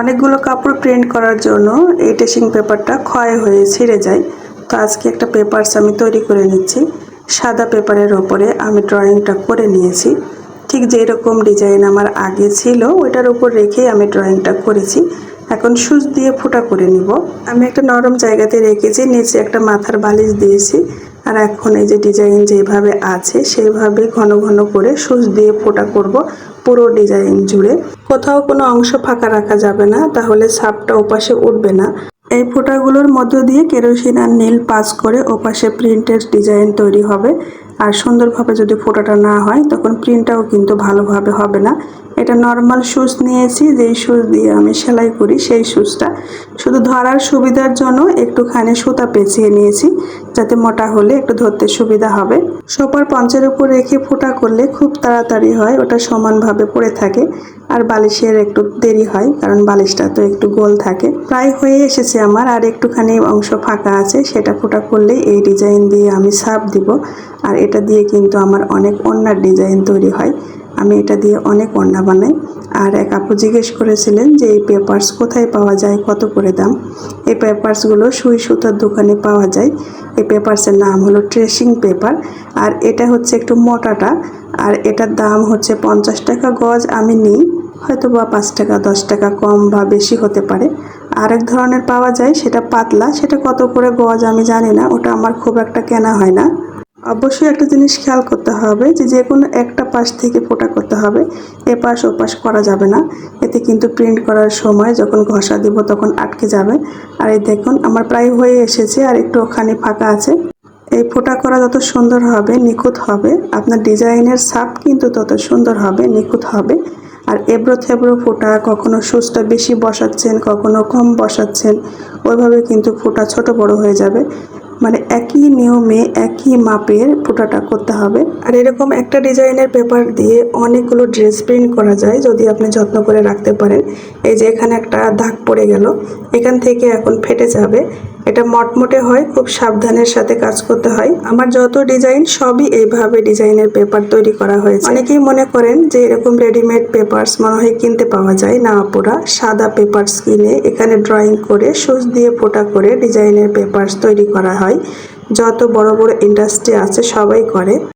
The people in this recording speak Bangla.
অনেকগুলো কাপড় প্রিন্ট করার জন্য এই টেসিং পেপারটা ক্ষয় হয়ে ছিঁড়ে যায়। তো আজকে একটা পেপারস আমি তৈরি করে নিচ্ছি। সাদা পেপারের ওপরে আমি ড্রয়িংটা করে নিয়েছি। ঠিক যেরকম ডিজাইন আমার আগে ছিল ওইটার উপর রেখেই আমি ড্রয়িংটা করেছি। এখন সুচ দিয়ে ফুটা করে নিব। আমি একটা নরম জায়গাতে রেখেছি, নিচে একটা মাথার বালিশ দিয়েছি। আর এখন এই যে ডিজাইন যেভাবে আছে সেইভাবে ঘন ঘন করে সুচ দিয়ে ফোঁটা করব পুরো ডিজাইন জুড়ে। কোথাও কোনো অংশ ফাঁকা রাখা যাবে না, তাহলে ছাপটা ওপাশে উঠবে না। এই ফোঁটাগুলোর মধ্য দিয়ে কেরোসিন আর নীল পাস করে ওপাশে প্রিন্টের ডিজাইন তৈরি হবে। আর সুন্দরভাবে যদি ফোঁটাটা না হয় তখন প্রিন্টটাও কিন্তু ভালোভাবে হবে না। এটা নর্মাল সুচ নিয়েছি, যেই সুচ দিয়ে আমি সেলাই করি সেই সুচটা। শুধু ধরার সুবিধার জন্য একটুখানি সুতা পেঁচিয়ে নিয়েছি, যাতে মোটা হলে একটু ধরতে সুবিধা হবে। সোপার পঞ্চের উপর রেখে ফোঁটা করলে খুব তাড়াতাড়ি হয়, ওটা সমানভাবে পড়ে থাকে। আর বালিশের একটু দেরি হয়, কারণ বালিশটা তো একটু গোল থাকে। প্রায় হয়ে এসেছে আমার, আর একটুখানি অংশ ফাঁকা আছে, সেটা ফোঁটা করলেই এই ডিজাইন দিয়ে আমি ছাপ দিব। আর এটা দিয়ে কিন্তু আমার অনেক ওড়নার ডিজাইন তৈরি হয়। আমি এটা দিয়ে অনেক ওড়না বানাই। আর এক আপু জিজ্ঞেস করেছিলেন যে এই পেপারস কোথায় পাওয়া যায়, কত করে দাম। এই পেপারসগুলো সুই সুতার দোকানে পাওয়া যায়। এই পেপারসের নাম হলো ট্রেসিং পেপার। আর এটা হচ্ছে একটু মোটাটা, আর এটার দাম হচ্ছে 50 টাকা গজ আমি নিই। হয়তো বা 5 টাকা 10 টাকা কম বা বেশি হতে পারে। আরেক ধরনের পাওয়া যায়, সেটা পাতলা, সেটা কত করে গজ আমি জানি না, ওটা আমার খুব একটা কেনা হয় না। অবশ্যই একটা জিনিস খেয়াল করতে হবে যে কোনো একটা পাশ থেকে ফোঁটা করতে হবে, এপাশ ওপাশ করা যাবে না। এতে কিন্তু প্রিন্ট করার সময় যখন ঘষা দিব তখন আটকে যাবে। আর এই দেখুন আমার প্রায় হয়ে এসেছে, আর একটু ওখানে ফাঁকা আছে। এই ফোঁটা করা যত সুন্দর হবে, নিখুঁত হবে, আপনার ডিজাইনের ছাপ কিন্তু তত সুন্দর হবে, নিখুঁত হবে। আর এবড়ো থেবড়ো ফোঁটা, কখনো সুচটা বেশি বসাচ্ছেন, কখনো কম বসাচ্ছেন, ওইভাবে কিন্তু ফোঁটা ছোট বড় হয়ে যাবে। মানে একই নিয়মে একই মাপের ফোঁটাটা করতে হবে। আর এরকম একটা ডিজাইনের পেপার দিয়ে অনেকগুলো ড্রেস প্রিন্ট করা যায় যদি আপনি যত্ন করে রাখতে পারেন। এই যে এখানে একটা দাগ পড়ে গেল, এখান থেকে এখন ফেটে যাবে। এটা মটমটে হয়, খুব সাবধানের সাথে কাজ করতে হয়। আমার যত ডিজাইন সবই এইভাবে ডিজাইনের পেপার তৈরি করা হয়েছে। অনেকেই মনে করেন যে এরকম রেডিমেড পেপারস মনে হয় কিনতে পাওয়া যায়, না আপুরা, সাদা পেপারস কিনে এখানে ড্রয়িং করে সুচ দিয়ে ফোঁটা করে ডিজাইনের পেপারস তৈরি করা হয়। যত বড় বড় ইন্ডাস্ট্রি আছে সবাই করে।